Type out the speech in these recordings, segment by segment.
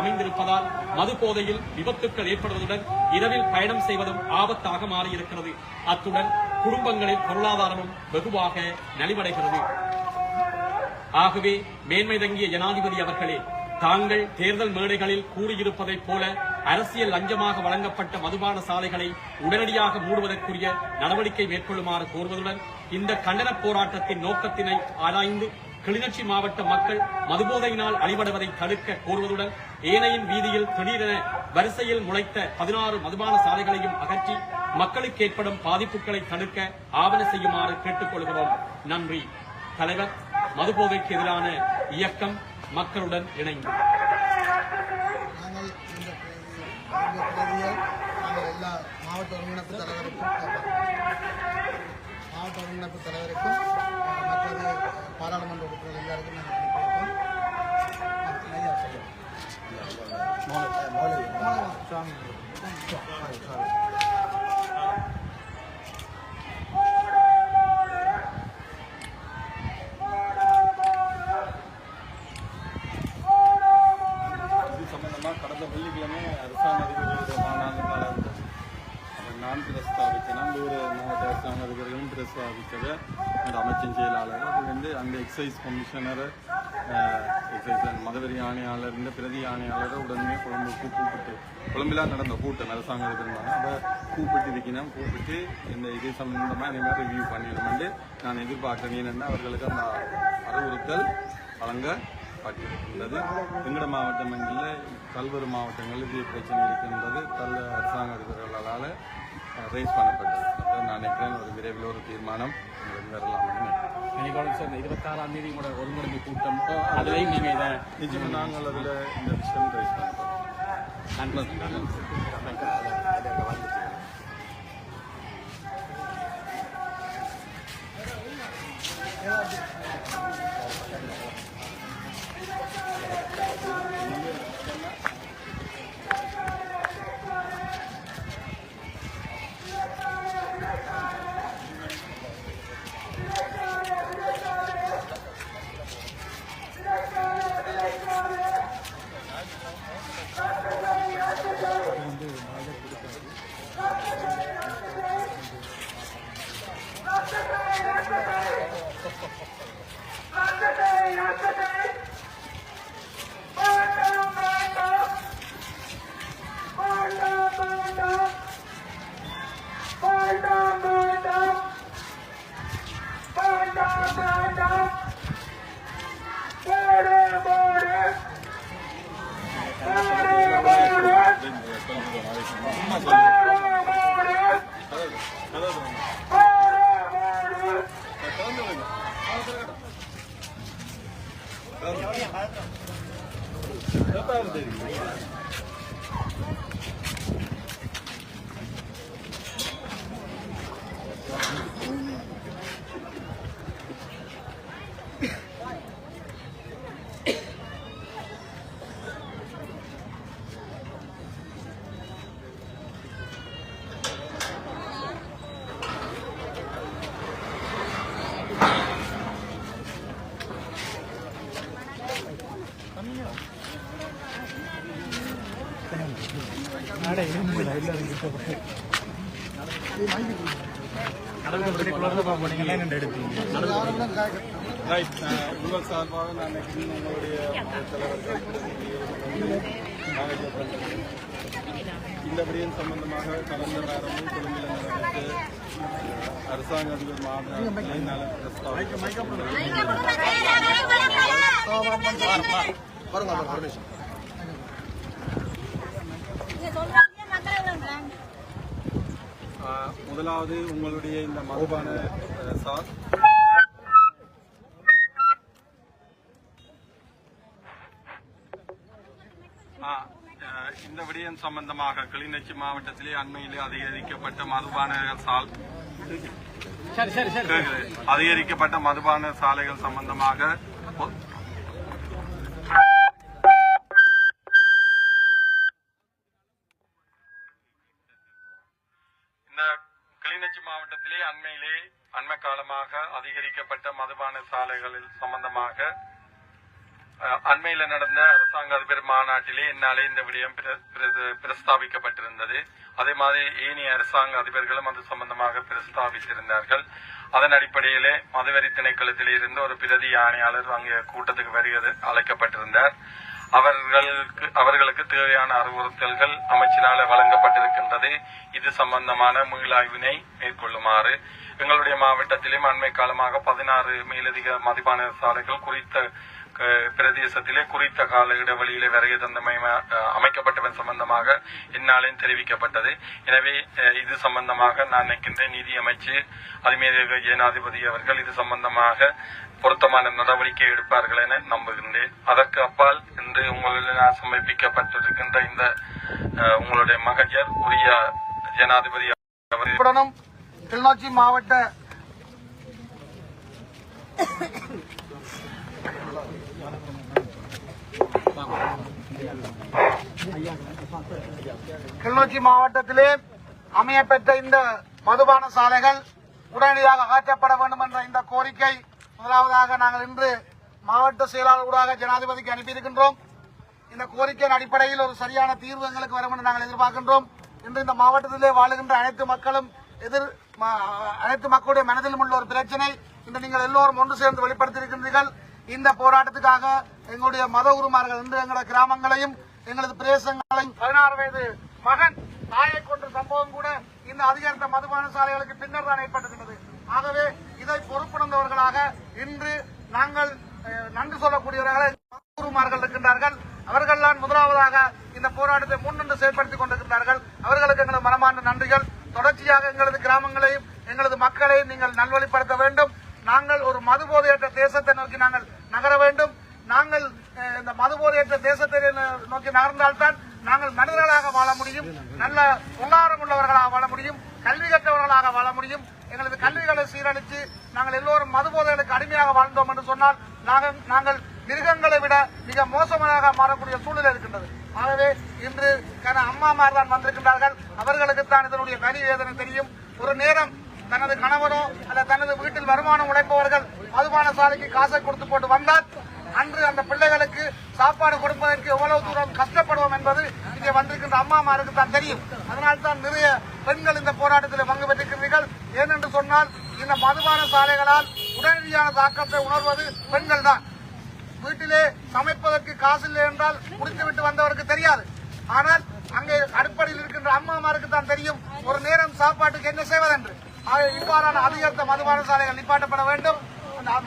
அமைந்திருப்பதால் மது போதையில் விபத்துக்கள் ஏற்படுவதுடன் இரவில் பயணம் செய்வதும் ஆபத்தாக மாறியிருக்கிறது. அத்துடன் குடும்பங்களின் பொருளாதாரமும் வெகுவாக நலிவடைகிறது. ஆகவே மேன்மை தங்கிய ஜனாதிபதி அவர்களே, தாங்கள் தேர்தல் மேடைகளில் கூறியிருப்பதைப் போல அரசியல் லஞ்சமாக வழங்கப்பட்ட மதுபான சாலைகளை உடனடியாக மூடுவதற்குரிய நடவடிக்கை மேற்கொள்ளுமாறு கோருவதுடன் இந்த கண்டன போராட்டத்தின் நோக்கத்தினை ஆராய்ந்து கிளிநொச்சி மாவட்ட மக்கள் மதுபோதையினால் அழிவடைவதை தடுக்க கோருவதுடன் ஏனையின் வீதியில் திடீரென வரிசையில் முளைத்த 16 மதுபான சாலைகளையும் அகற்றி மக்களுக்கு ஏற்படும் பாதிப்புகளை தடுக்க ஆவண செய்யுமாறு கேட்டுக் கொள்கிறோம். நன்றி. தலைவர், மதுபோதைக்கு எதிரான இயக்கம் மக்களுடன் இணைந்து. எல்லா மாவட்ட ஒருங்கிணைப்பு தலைவருக்கும் மற்றது பாராளுமன்ற உறுப்பினர் எல்லாருக்கும் கடந்த வெள்ளிக்கிழமை அரசாங்க அதிபர்களுடைய மாநாடு நான் பிரஸ்தாபித்தேன். ஒரு மாவட்ட அரசாங்க அதிபர்களும் பிரஸ்தாபித்தது அந்த அமைச்சின் செயலாளர். அது வந்து அந்த எக்ஸைஸ் கமிஷனர், எக்ஸைஸ் மதவெறி ஆணையாளர், இந்த பிரதி ஆணையாளரை உடனே கொழும்பில் நடந்த கூட்டம் அரசாங்க அதிபர் அதை கூப்பிட்டு இந்த இது சம்பந்தமாக இனிமேல் ரிவ்யூ பண்ணிடணும்னு நான் எதிர்பார்க்கிறேன். ஏனென்னா அவர்களுக்கு அந்த அறிவுறுத்தல் வழங்கப்பட்டிருக்கின்றது. எங்கட மாவட்டம் எங்களில் பல்வேறு மாவட்டங்களில் இதே பிரச்சனை இருக்கின்றது. பல அரசாங்க அதிபர்களால் ரைஸ் பண்ணப்பட்டது. நான் நினைக்கிறேன் ஒரு விரைவில் ஒரு தீர்மானம் வரலாம். 26ஆம் தேதி கூட ஒருங்கிணைப்பு கூட்டம், அதிலையும் நீங்க இதை நிச்சயமாக நாங்கள் அதில் இந்த விஷயம் ரைஸ் பண்ணுறோம். உங்கள் சார்பாக நான் உங்களுடைய இந்த விடயம் சம்பந்தமாக கடந்த நேரமும் கொழும்பில் நடந்த அரசாங்க அதிபர் மாநாட்டிலே நல முதலாவது உங்களுடைய இந்த மதுபான சார் இந்த விடயம் சம்பந்தமாக கிளிநொச்சி மாவட்டத்திலே அண்மையிலே அதிகரிக்கப்பட்ட மதுபான சாலைகள் சம்பந்தமாக இந்த கிளிநொச்சி மாவட்டத்திலே அண்மை காலமாக அதிகரிக்கப்பட்ட மதுபான சாலைகளில் சம்பந்தமாக அண்மையில நடந்த அரசாங்க அதிபர் மாநாட்டிலே என்னாலே இந்த விடயம் பிரஸ்தாபிக்கப்பட்டிருந்தது. அதே மாதிரி ஏனைய அரசாங்க அதிபர்களும் அது சம்பந்தமாக பிரஸ்தாபித்திருந்தார்கள். அதன் அடிப்படையிலே மதுவரி திணைக்களத்தில் இருந்து ஒரு பிரதி ஆணையாளர் அங்கே கூட்டத்துக்கு வருகிறது அழைக்கப்பட்டிருந்தார். அவர்களுக்கு தேவையான அறிவுறுத்தல்கள் அமைச்சரால் வழங்கப்பட்டிருக்கின்றது. இது சம்பந்தமான மீளாய்வினை மேற்கொள்ளுமாறு எங்களுடைய மாவட்டத்திலும் அண்மை காலமாக 16 மேலதிக மதுபான சாலைகள் குறித்த பிரதேசத்திலே குறித்த கால இடைவெளியிலே வருகை தந்தமை அமைக்கப்பட்டவன் சம்பந்தமாக என்னாலும் தெரிவிக்கப்பட்டது. எனவே இது சம்பந்தமாக நான் நினைக்கின்ற நீதி அமைச்சு அதிமீறக ஜனாதிபதி அவர்கள் இது சம்பந்தமாக பொருத்தமான நடவடிக்கை எடுப்பார்கள் என நம்புகின்றேன். அதற்கு அப்பால் இன்று உங்களிடம் சமர்ப்பிக்கப்பட்டிருக்கின்ற இந்த உங்களுடைய மகஜர் உரிய ஜனாதிபதி அவர்களுடன் கிளிநொச்சி மாவட்ட கிளிநொச்சி மாவட்டத்திலே அமையப்பெற்ற இந்த மதுபான சாலைகள் உடனடியாக அகற்றப்பட வேண்டும் என்ற இந்த கோரிக்கை முதலாவதாக நாங்கள் இன்று மாவட்ட செயலாளர் ஊடாக ஜனாதிபதிக்கு அனுப்பியிருக்கின்றோம். இந்த கோரிக்கையின் அடிப்படையில் ஒரு சரியான தீர்வு எங்களுக்கு வரும் என்று நாங்கள் எதிர்பார்க்கின்றோம். இன்று இந்த மாவட்டத்திலே வாழுகின்ற அனைத்து மக்களுடைய மனதிலும் உள்ள ஒரு பிரச்சனை இன்று நீங்கள் எல்லோரும் ஒன்று சேர்ந்து வெளிப்படுத்தியிருக்கின்றீர்கள். இந்த போராட்டத்துக்காக எங்களுடைய மத உருமார்கள் இன்று எங்களுடைய கிராமங்களையும் எங்களது பிரதேசங்களையும் 16 வயது மகன் தாயை கொன்ற சம்பவம் கூட இந்த அதிகரித்த மதுபான சாலைகளுக்கு பின்னர் தான் ஏற்பட்டிருக்கிறது. ஆகவே இதை பொறுப்புணர்ந்தவர்களாக இன்று நாங்கள் நன்றி சொல்லக்கூடியவர்கள் குருமார்கள் இருக்கின்றார்கள். அவர்கள் தான் முதலாவதாக இந்த போராட்டத்தை முன்னின்று செயல்படுத்திக் கொண்டிருக்கிறார்கள். அவர்களுக்கு எங்களது மனமார்ந்த நன்றிகள். தொடர்ச்சியாக எங்களது கிராமங்களையும் எங்களது மக்களையும் நீங்கள் நல்வழிப்படுத்த வேண்டும். நாங்கள் ஒரு மதுபோதையற்ற தேசத்தை நோக்கி நாங்கள் நகர வேண்டும். நாங்கள் இந்த மதுபோதையற்ற தேசத்தை நோக்கி நகர்ந்தால்தான் நாங்கள் மனிதர்களாக வாழ முடியும், நல்ல பொருளாதாரம் உள்ளவர்களாக வாழ முடியும், கல்வி கற்றவர்களாக வாழ முடியும். எங்களது கல்விகளை சீரழித்து நாங்கள் எல்லோரும் மதுபோதைகளுக்கு அடிமையாக வாழ்ந்தோம் என்று சொன்னால் நாங்கள் மிருகங்களை விட மிக மோசமாக மாறக்கூடிய சூழ்நிலை இருக்கின்றது. ஆகவே இன்று அம்மாமார் தான் வந்திருக்கின்றார்கள். அவர்களுக்குத்தான் இதனுடைய வலி வேதனை தெரியும். ஒரு நேரம் தனது கணவனோ அல்லது தனது வீட்டில் வருமானம் உழைப்பவர்கள் மதுபான சாலைக்கு காசை கொடுத்து போட்டு வந்தால் அன்று அந்த பிள்ளைகளுக்கு சாப்பாடு கொடுப்பதற்கு எவ்வளவு தூரம் கஷ்டப்படுவோம் என்பது இங்கே வந்திருக்கின்ற அம்மாமாருக்கு தான் தெரியும். அதனால்தான் நிறைய பெண்கள் இந்த போராட்டத்தில் பங்கு பெற்றிருக்கிறீர்கள். ஏனென்று சொன்னால் இந்த மதுபான சாலைகளால் உடனடியான தாக்கத்தை உணர்வது பெண்கள் தான். வீட்டிலே சமைப்பதற்கு காசு இல்லை என்றால் முடித்துவிட்டு வந்தவருக்கு தெரியாது. ஆனால் அங்கே அடிப்படையில் இருக்கின்ற அம்மாமாருக்கு தான் தெரியும் ஒரு நேரம் சாப்பாட்டுக்கு என்ன செய்வதென்று. இவ்வாறான அதிகரித்த மதுபான சாலைகள் நிப்பாட்டப்பட வேண்டும்.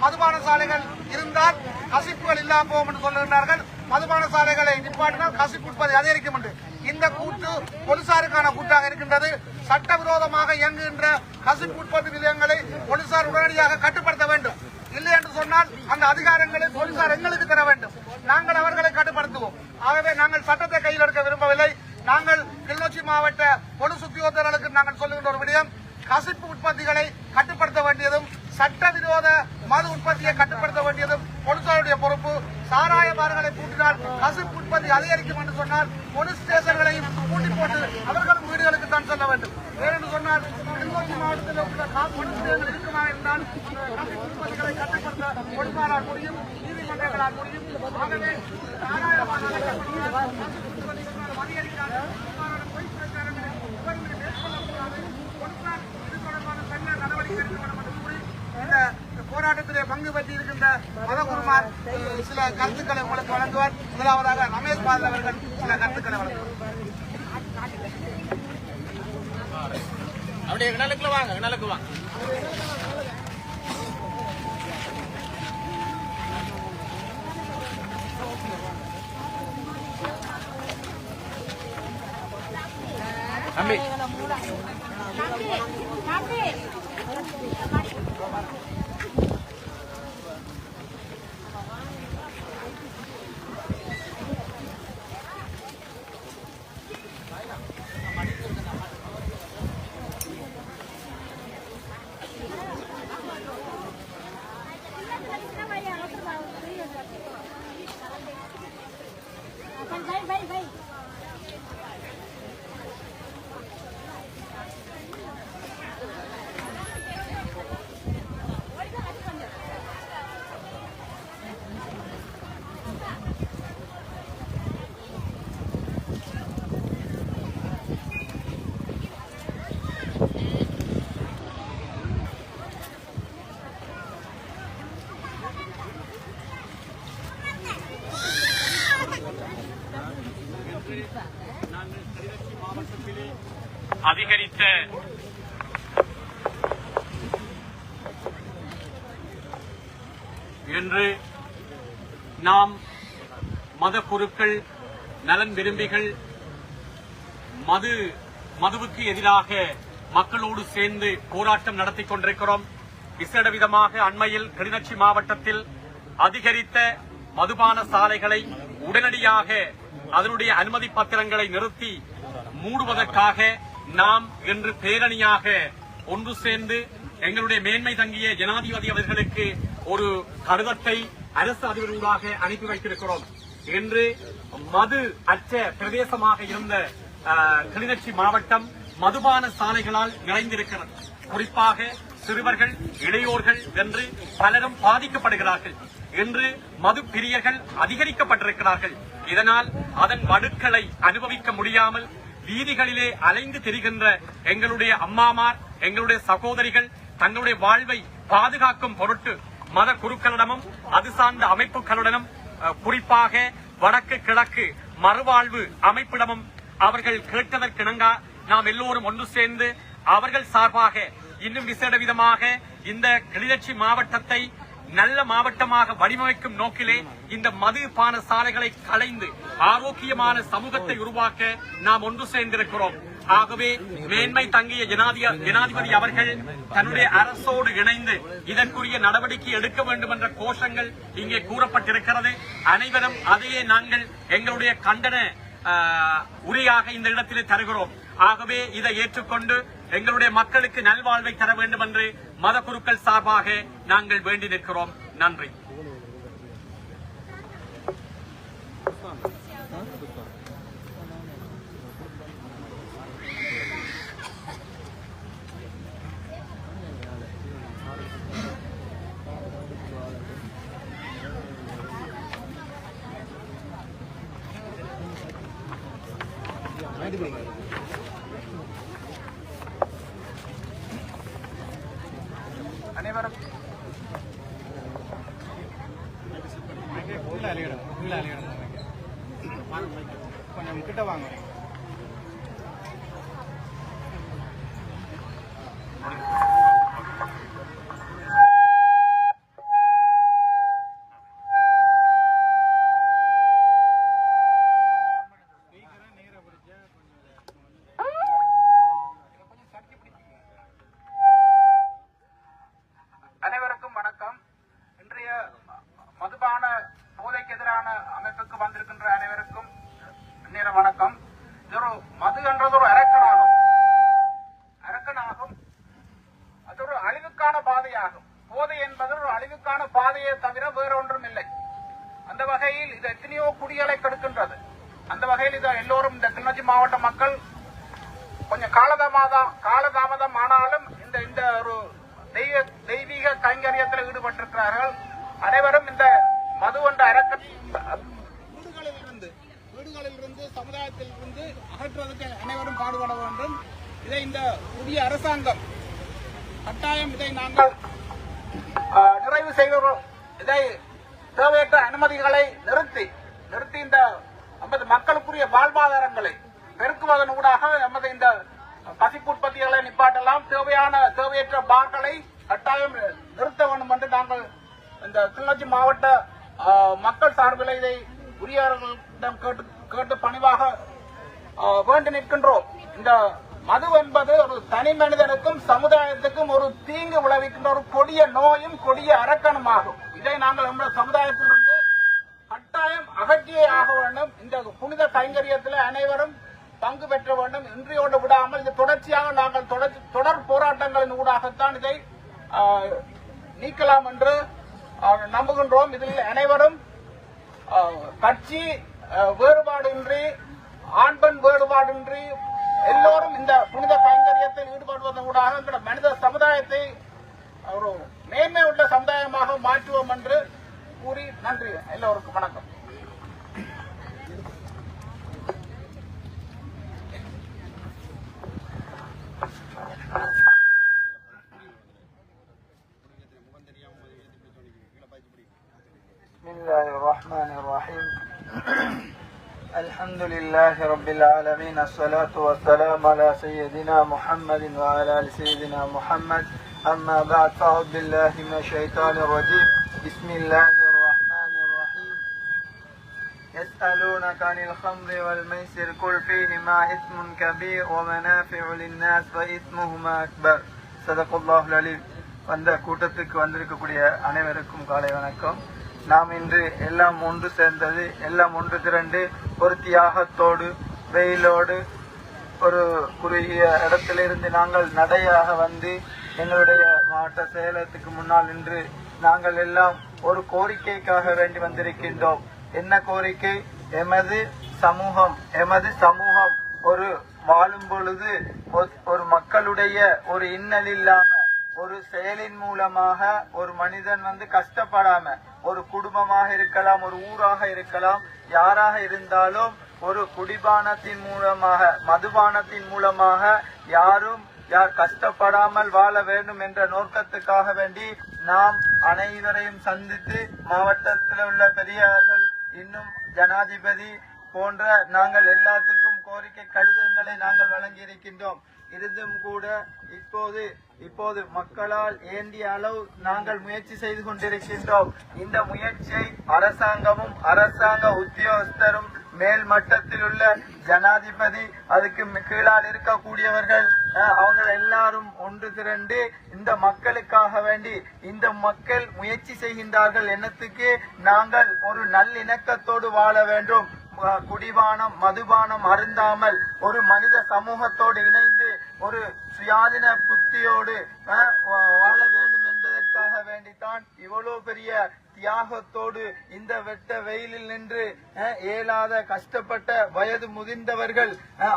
மதுபான சாலைகள் இருந்தால் கசிப்புகள் இல்லாமல் போகும் என்று சொல்லுகின்றார்கள். மதுபான சாலைகளை நிப்பாட்டினால் கசிப்பு உற்பத்தி அதிகரிக்கும் என்று இந்த கூட்டு போலீசாருக்கான கூட்டாக இருக்கின்றது. சட்டவிரோதமாக இயங்குகின்ற கசிப்பு உற்பத்தி நிலையங்களை போலீசார் உடனடியாக கட்டுப்படுத்த வேண்டும். இல்லை என்று சொன்னால் அந்த அதிகாரங்களை போலீசார் எங்களுக்கு தர வேண்டும். நாங்கள் அவர்களை கட்டுப்படுத்துவோம். ஆகவே நாங்கள் சட்டத்தை கையில் எடுக்க விரும்பவில்லை. நாங்கள் கிளிநொச்சி மாவட்ட பொலிஸ் உத்தியோகத்தர்களுக்கு நாங்கள் சொல்லுகின்ற ஒரு விடயம், கசிப்பு உற்பத்திகளை கட்டுப்படுத்த வேண்டியதும் சட்டவிரோத மது உற்பத்தியை கட்டுப்படுத்த வேண்டியதும் போலீசாருடைய பொறுப்பு. சாராய பார்களை பூட்டினால் கசிப்பு உற்பத்தி அதிகரிக்கும் என்று சொன்னால் போலீஸ் ஸ்டேஷன்களையும் பூட்டி போட்டு அவர்களும் வீடுகளுக்கு தான் செல்ல வேண்டும். ஏனென்று சொன்னால் கிளிநொச்சி மாவட்டத்தில் உள்ள போலீஸ் ஸ்டேஷன்கள் இருக்குமா என்றால் கசிப்பு உற்பத்திகளை கட்டுப்படுத்த போலீசாரால் முடியும், நீதிமன்றங்களால் முடியும். ஆகவே சாராய பார்களை அதிகரிக்காது பொய் பிரச்சாரங்களை மேற்கொள்ளக்கூடாது. போலீசார் இது தொடர்பான சட்ட நடவடிக்கை எடுக்க வேண்டும் என்று கூறி இந்த போராட்டத்திலே பங்கு பெற்றிருக்கின்ற மதகுருமார் சில கருத்துக்களை உங்களுக்கு வழங்குவார். முதலாவதாக ரமேஷ் பாரதி அவர்கள் சில கருத்துக்களை வழங்குவார். அப்படியே கிணலுக்குள்ள வாங்க, கிணலுக்கு வாங்க. தம்பி நாங்கள் கிளிநொச்சி மாவட்டத்திலே அதிகரித்த என்று நாம் மத குருக்கள், நலன் விரும்பிகள் மதுவுக்கு எதிராக மக்களோடு சேர்ந்து போராட்டம் நடத்திக் கொண்டிருக்கிறோம். விசேட விதமாக அண்மையில் கிளிநொச்சி மாவட்டத்தில் அதிகரித்த மதுபான சாலைகளை உடனடியாக அதனுடைய அனுமதி பத்திரங்களை நிறுத்தி மூடுவதற்காக நாம் இன்று பேரணியாக ஒன்று சேர்ந்து எங்களுடைய மேன்மை தங்கிய ஜனாதிபதி அவர்களுக்கு ஒரு கடிதத்தை அரசு அதிபர்களாக அனுப்பி வைத்திருக்கிறோம். இன்று மது அற்ற பிரதேசமாக இருந்த கிளிநொச்சி மாவட்டம் மதுபான சாலைகளால் நிறைந்திருக்கிறது. குறிப்பாக சிறுவர்கள், இளையோர்கள் என்று பலரும் பாதிக்கப்படுகிறார்கள். இன்று மது பிரியர்கள் அதிகரிக்கப்பட்டிருக்கிறார்கள். இதனால் அதன் வடுக்களை அனுபவிக்க முடியாமல் வீதிகளிலே அலைந்து திரிகின்ற எங்களுடைய அம்மாமார், எங்களுடைய சகோதரிகள் தங்களுடைய வாழ்வை பாதுகாக்கும் பொருட்டு மத குருக்களிடமும் அது சார்ந்த அமைப்புகளுடனும் குறிப்பாக வடக்கு கிழக்கு மறுவாழ்வு அமைப்பிடமும் அவர்கள் கேட்டதற்கிணங்க நாம் எல்லோரும் ஒன்று சேர்ந்து அவர்கள் சார்பாக இன்னும் விசேட விதமாக இந்த கிளிநொச்சி மாவட்டத்தை நல்ல மாவட்டமாக வடிவமைக்கும் நோக்கிலே இந்த மதுபான சாலைகளை களைந்து ஆரோக்கியமான சமூகத்தை உருவாக்க நாம் ஒன்று சேர்ந்திருக்கிறோம். ஆகவே மேன்மை தங்கிய ஜனாதிபதி அவர்கள் தன்னுடைய அரசோடு இணைந்து இதற்குரிய நடவடிக்கை எடுக்க வேண்டும் என்ற கோஷங்கள் இங்கே கூறப்பட்டிருக்கிறது. அனைவரும் அதையே நாங்கள் எங்களுடைய கண்டன உரையாக இந்த இடத்திலே தருகிறோம். ஆகவே இதை ஏற்றுக்கொண்டு எங்களுடைய மக்களுக்கு நல்வாழ்வை தர வேண்டும் என்று மத குருக்கள் சார்பாக நாங்கள் வேண்டி நிற்கிறோம். நன்றி. அனைவரும் கொஞ்சம் கிட்ட வாங்க. அனைவருக்கும் வணக்கம். இன்றைய மதுபான போதைக்கு எதிரான அமைப்புக்கு வந்திருக்கின்ற அனைவருக்கும் நேர வணக்கம். இது ஒரு மது என்றது ஒரு அரக்கனாகும். அது ஒரு அழிவுக்கான பாதையாகும். போதை என்பது ஒரு அழிவுக்கான பாதையை தவிர வேற ஒன்றும் இல்லை. அந்த வகையில் இது எத்தனையோ குடிகளை கெடுக்கின்றது. அந்த வகையில் இது எல்லோரும் இந்த கிளிநொச்சி மாவட்ட மக்கள் கொஞ்சம் காலதாமதம் ஆனாலும் இந்த ஒரு தெய்வீக கைங்கரியத்தில் ஈடுபட்டிருக்கிறார்கள். அனைவரும் இந்த மது என்ற வீடுகளில் இருந்து சமுதாயத்தில் இருந்து அகற்றுவதற்கு அனைவரும் பாடுபட வேண்டும். இதை இந்த புதிய அரசாங்கம் கட்டாயம் இதை நாங்கள் நிறைவு செய்கிறோம். இதை தேவையற்ற அனுமதிகளை நிறுத்தி இந்த மக்களுக்குரிய வாழ்வாதாரங்களை பெருக்குவதன் ஊடாக நமது இந்த பசிப்பு உற்பத்திகளை நிப்பாட்டலாம். தேவையற்ற பார்களை கட்டாயம் நிறுத்த வேண்டும் என்று நாங்கள் இந்த கிளிநொச்சி மாவட்ட மக்கள் சார்பில் இதை உரியவர்களிடம் கேட்டு பணிவாக வேண்டி நிற்கின்றோம். இந்த மது என்பது ஒரு தனி மனிதனுக்கும் சமுதாயத்துக்கும் ஒரு தீங்கு விளைவிக்கின்ற ஒரு கொடிய நோயும் கொடிய அரக்கனுமாகும். இதை நாங்கள் நம்முடைய சமுதாயத்திலிருந்து கட்டாயம் அகற்றியே ஆக வேண்டும். இந்த புனித கைங்கரியத்தில் அனைவரும் பங்கு பெற்ற வேண்டும். இன்றையோடு விடாமல் இது தொடர்ச்சியாக நாங்கள் தொடர் போராட்டங்களின் ஊடாகத்தான் இதை நீக்கலாம் என்று நம்புகின்றோம். இதில் அனைவரும் கட்சி வேறுபாடின்றி, ஆண் பெண் வேறுபாடின்றி எல்லோரும் இந்த புனித கைங்கரியத்தில் ஈடுபடுவதன் ஊடாக என்ற மனித சமுதாயத்தை ஒரு மேன்மை உள்ள சமுதாயமாக மாற்றுவோம் என்று கூறி நன்றி. எல்லோருக்கும் வணக்கம். الحمد لله رب العالمين الصلاة والسلام على سيدنا محمد وعلى آل سيدنا محمد أما بعد فأعوذ بالله من الشيطان الرجيم بسم الله الرحمن الرحيم يسألونك عن الخمر والميسر قل فيهما إثم كبير ومنافع للناس وإثمهما أكبر صدق الله العليم. வந்த கூட்டத்துக்கு வந்திருக்கக்கூடிய அனைவருக்கும் காலை வணக்கம். நாம் இன்று எல்லாம் ஒன்று சேர்ந்தது, எல்லாம் ஒன்று திரண்டு ஒரு தியாகத்தோடு வெயிலோடு ஒரு குறுகிய இடத்திலிருந்து நாங்கள் நடையாக வந்து எங்களுடைய மாவட்ட செயலகத்துக்கு முன்னால் நின்று நாங்கள் எல்லாம் ஒரு கோரிக்கைக்காக வேண்டி வந்திருக்கின்றோம். என்ன கோரிக்கை? எமது சமூகம் ஒரு வாழும் பொழுது ஒரு மக்களுடைய ஒரு இன்னல் இல்லாம ஒரு செயலின் மூலமாக ஒரு மனிதன் கஷ்டப்படாம, ஒரு குடும்பமாக இருக்கலாம், ஒரு ஊராக இருக்கலாம், யாராக இருந்தாலும் ஒரு குடிபானத்தின் மூலமாக, மதுபானத்தின் மூலமாக யார் கஷ்டப்படாமல் வாழ வேண்டும் என்ற நோக்கத்துக்காக வேண்டி நாம் அனைவரையும் சந்தித்து மாவட்டத்தில் உள்ள பெரியவர்கள், இன்னும் ஜனாதிபதி போன்ற நாங்கள் எல்லாத்துக்கும் கோரிக்கை கடிதங்களை நாங்கள் வழங்கி இருக்கின்றோம். இருந்தும் கூட இப்போது மக்களால் ஏந்திய அளவு நாங்கள் முயற்சி செய்து கொண்டிருக்கின்றோம். இந்த முயற்சியை அரசாங்கமும் அரசாங்க உத்தியோகஸ்தரும் மேல் மட்டத்தில் உள்ள ஜனாதிபதி, அதுக்கு கீழால் இருக்கக்கூடியவர்கள், அவங்க எல்லாரும் ஒன்று திரண்டு இந்த மக்களுக்காக வேண்டி இந்த மக்கள் முயற்சி செய்கின்றார்கள். என்னத்துக்கு? நாங்கள் ஒரு நல்லிணக்கத்தோடு வாழ வேண்டும், குடிபானம் மதுபானம் அருந்தாமல் ஒரு மனித சமூகத்தோடு இணைந்து ஒரு சுயாதீன புத்தியோடு வாழ வேண்டும் என்பதற்காக வேண்டித்தான் இவ்வளவு பெரிய தியாகத்தோடு இந்த வெட்ட வெயிலில் நின்று இயலாத கஷ்டப்பட்ட வயது முதிர்ந்தவர்கள்,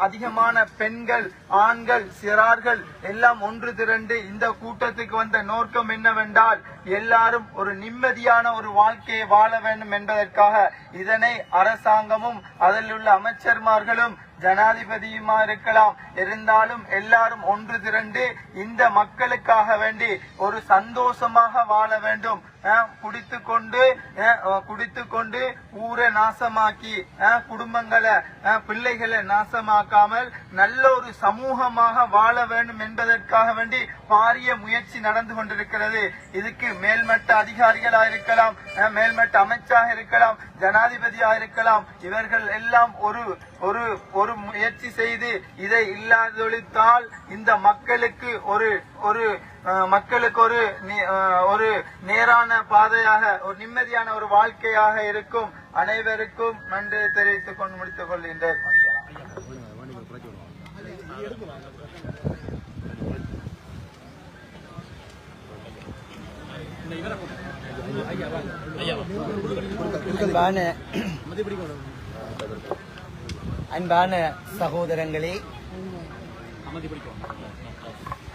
அதிகமான பெண்கள், ஆண்கள், சிறார்கள் எல்லாம் ஒன்று திரண்டு இந்த கூட்டத்துக்கு வந்த நோக்கம் என்னவென்றால் எல்லாரும் ஒரு நிம்மதியான ஒரு வாழ்க்கையை வாழ வேண்டும் என்பதற்காக. இதனை அரசாங்கமும் அதில் உள்ள அமைச்சர்மார்களும் ஜனாதிபதியுமா இருக்கலாம், இருந்தாலும் எல்லாரும் ஒன்று திரண்டு இந்த மக்களுக்காக வேண்டி ஒரு சந்தோஷமாக வாழ வேண்டும். குடித்துக்கொண்டு ஊரை நாசமாக்கி குடும்பங்களை பிள்ளைகளை நாசமாக்காமல் நல்ல ஒரு சமூகமாக வாழ வேண்டும் என்பதற்காக வேண்டி பாரிய முயற்சி நடந்து கொண்டிருக்கிறது. இதுக்கு மேல்மட்ட அதிகாரிகளா இருக்கலாம், மேல்மட்ட அமைச்சாக இருக்கலாம், ஜனாதிபதியாக இருக்கலாம், இவர்கள் எல்லாம் ஒரு முயற்சி செய்து இதை இல்லாதொழித்தால் இந்த மக்களுக்கு ஒரு நேரான பாதையாக, ஒரு நிம்மதியான ஒரு வாழ்க்கையாக இருக்கும். அனைவருக்கும் நன்றி தெரிவித்துக் கொண்டு முடித்துக் கொள்கின்றேன்.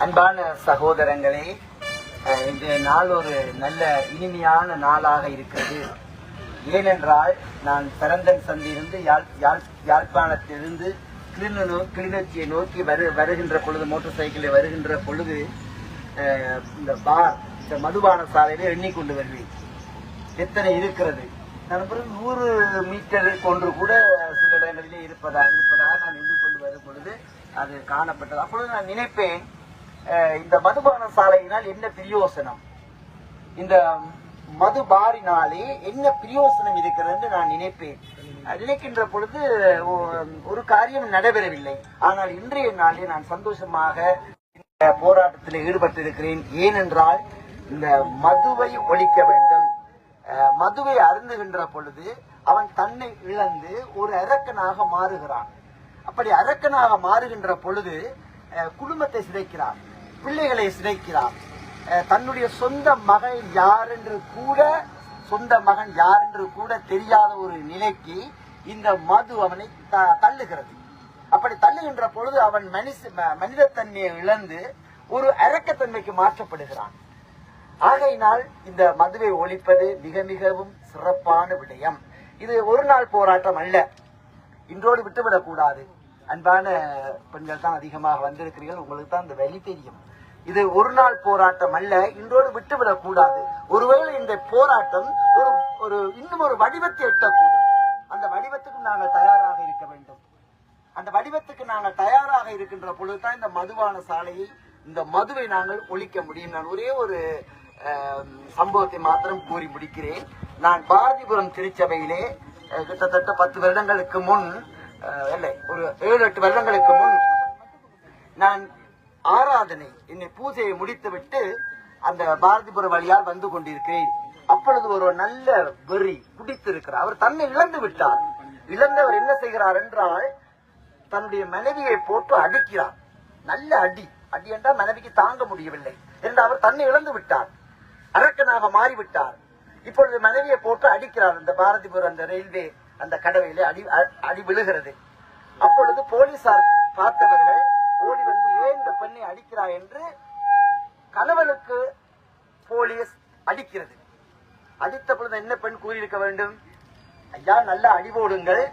அன்பான சகோதரங்களே, இன்றைய நாள் ஒரு நல்ல இனிமையான நாளாக இருக்கிறது. ஏனென்றால் நான் பரந்தன் சந்தியிலிருந்து யாழ்ப்பாணத்திலிருந்து கிளிநொச்சியை நோக்கி வருகின்ற பொழுது, மோட்டார் சைக்கிளில் வருகின்ற பொழுது இந்த மதுபான சாலையில எண்ணிக்கொண்டு வருவேன் எத்தனை இருக்கிறது. நான் 100 மீட்டருக்கு ஒன்று கூட சில இடங்களிலே இருப்பதாக நான் எண்ணிக்கொண்டு வரும் பொழுது அது காணப்பட்டது. அப்பொழுது நான் நினைப்பேன், இந்த மதுபான சாலையினால் என்ன பிரயோசனம், இந்த மது பாரினாலே என்ன பிரயோசனம் இருக்கிறது என்று நான் நினைக்கின்ற பொழுது ஒரு காரியம் நடைபெறவில்லை. ஆனால் இன்றைய நாளில் நான் சந்தோஷமாக இந்த போராட்டத்தில் ஈடுபட்டிருக்கிறேன். ஏனென்றால் இந்த மதுவை ஒழிக்க வேண்டும். மதுவை அருந்துகின்ற பொழுது அவன் தன்னை இழந்து ஒரு அரக்கனாக மாறுகிறான். அப்படி அரக்கனாக மாறுகின்ற பொழுது குடும்பத்தை சிதைக்கிறான், பிள்ளைகளை சிதைக்கிறான். தன்னுடைய சொந்த மகன் யார் என்று கூட தெரியாத ஒரு நிலைக்கு இந்த மது அவனை தள்ளுகிறது. அப்படி தள்ளுகின்ற பொழுது அவன் மனிதத்தன்மையை இழந்து ஒரு அரக்கத்தன்மைக்கு மாற்றப்படுகிறான். ஆகையினால் இந்த மதுவை ஒழிப்பது மிகவும் சிறப்பான விடயம். இது ஒரு நாள் போராட்டம் அல்ல, இன்றோடு விட்டுவிடக் கூடாது. அன்பான பெண்கள் தான் அதிகமாக வந்திருக்கிறீர்கள், உங்களுக்கு தான் இந்த வழி தெரியும். இது ஒரு நாள் போராட்டம் அல்ல, இன்றோடு விட்டுவிடக் கூடாது. ஒருவேளை இந்த போராட்டம் இன்னும் ஒரு வடிவத்தை எட்டக்கூடும். அந்த வடிவத்துக்கும் நாங்கள் தயாராக இருக்க வேண்டும். அந்த வடிவத்துக்கு நாங்கள் தயாராக இருக்கின்ற பொழுதுதான் இந்த மதுபான சாலையை, இந்த மதுவை நாங்கள் ஒழிக்க முடியும். நான் ஒரே ஒரு சம்பவத்தை மாத்திரம் கூறி முடிக்கிறேன். நான் பாரதிபுரம் திருச்சபையிலே கிட்டத்தட்ட 10 வருடங்களுக்கு முன், இல்லை ஒரு 7-8 வருடங்களுக்கு முன் நான் ஆராதனை என்னை பூஜையை முடித்துவிட்டு அந்த பாரதிபுரம் வழியால் வந்து கொண்டிருக்கிறேன். அப்பொழுது ஒரு நல்ல வெறி குடித்திருக்கிறார். அவர் தன்னை இழந்து விட்டார். இழந்தவர் என்ன செய்கிறார் என்றால் தன்னுடைய மனைவியை போட்டு அடிக்கிறார். நல்ல அடி என்றால் மனைவிக்கு தாங்க முடியவில்லை என்று அவர் தன்னை இழந்து விட்டார். அரக்கனாக மாறிவிட்டார். இப்பொழுது மனைவியை போட்டு அடிக்கிறார். அந்த பாரதிபுரம் அந்த ரயில்வே அந்த கடவையிலே அடி விழுகிறது. அப்பொழுது போலீசார் பார்த்தவர்கள் ஓடி வந்து ஏன் இந்த பெண்ணை அடிக்கிறார் என்று கணவனுக்கு போலீஸ் அடிக்கிறது. அடித்த பொழுது என்ன பெண் கூறியிருக்க வேண்டும்? ஐயா நல்ல அடி போடுங்கள்,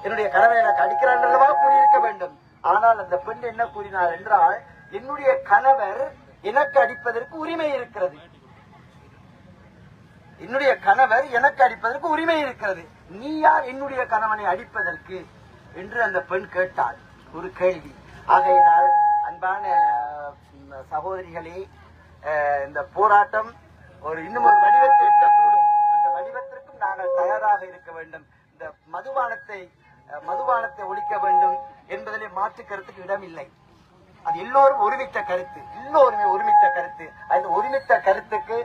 என்னுடைய கணவனை எனக்கு அடிக்கிறார் அல்லவா கூறியிருக்க வேண்டும். ஆனால் அந்த பெண் என்ன கூறினார் என்றால், என்னுடைய கணவர் எனக்கு அடிப்பதற்கு உரிமை இருக்கிறது, என்னுடைய கணவர் எனக்கு அடிப்பதற்கு உரிமை இருக்கிறது, நீ யார் என்னுடைய கணவனை அடிப்பதற்கு என்று அந்த பெண் கேட்டாள். ஒரு கேள்வி. ஆகையினால் அன்பான சகோதரிகளே, இந்த போராட்டம் இன்னும் ஒரு வடிவத்தை எட்டக்கூடும். அந்த வடிவத்திற்கும் நாங்கள் தயாராக இருக்க வேண்டும். இந்த மதுபானத்தை ஒழிக்க வேண்டும் என்பதிலே மாற்று கருத்துக்கு இடமில்லை. அது எல்லோரும் ஒருமித்த கருத்து, எல்லோருமே ஒருமித்த கருத்து. அந்த ஒருமித்த கருத்துக்கு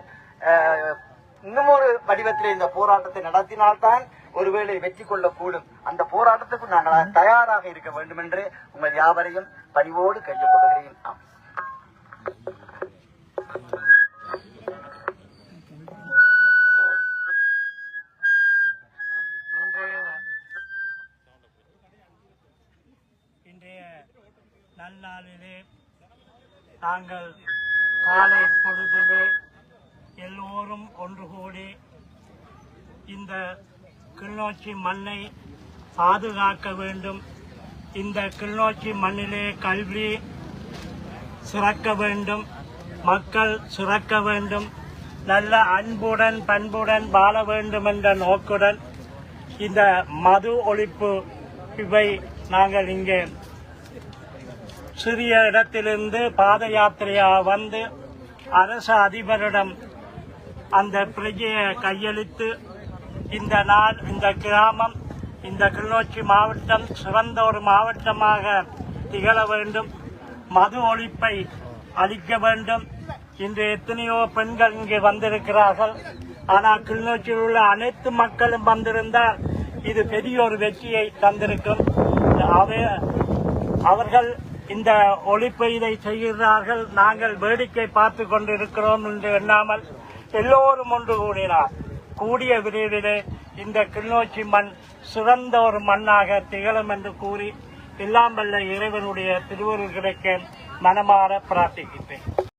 இன்னும் ஒரு வடிவத்திலே இந்த போராட்டத்தை நடத்தினால்தான் ஒருவேளை வெற்றி கொள்ளக்கூடும். அந்த போராட்டத்துக்கு நாங்கள் தயாராக இருக்க வேண்டும் என்று உங்கள் யாவரையும் பணிவோடு கேட்டுக்கொள்கிறேன். இன்றைய நன்னாளிலே நாங்கள் காலை பொழுதிலே எல்லோரும் ஒன்று கூடி இந்த கிளிநொச்சி மண்ணை பாதுகாக்க வேண்டும். இந்த கிளிநொச்சி மண்ணிலே கல்வி சிறக்க வேண்டும், மக்கள் சிறக்க வேண்டும், நல்ல அன்புடன் பண்புடன் வாழ வேண்டும் என்ற நோக்குடன் இந்த மது ஒழிப்பு இவை நாங்கள் இங்கே சிறிய இடத்திலிருந்து பாத யாத்திரையாக வந்து அரசு அதிபரிடம் அந்த பிரஜையை கையளித்து இந்த நாள், இந்த கிராமம், இந்த கிளிநொச்சி மாவட்டம் சிறந்த ஒரு மாவட்டமாக திகழ வேண்டும், மது ஒழிப்பை அளிக்க வேண்டும். இன்று எத்தனையோ பெண்கள் இங்கே வந்திருக்கிறார்கள். ஆனால் கிளிநொச்சியில் உள்ள அனைத்து மக்களும் வந்திருந்தால் இது பெரிய ஒரு வெற்றியை தந்திருக்கும். அவர்கள் இந்த ஒழிப்பை இதை செய்கிறார்கள், நாங்கள் வேடிக்கை பார்த்து கொண்டிருக்கிறோம் என்று எண்ணாமல் எல்லோரும் ஒன்று கூடினார். கூடிய விரைவிலே இந்த கிளிநொச்சி மண் சிறந்த ஒரு மண்ணாக திகழும் என்று கூறி எல்லாம் வல்ல இறைவனுடைய திருவருள் கிடைக்க மனமாற பிரார்த்திக்கின்றேன்.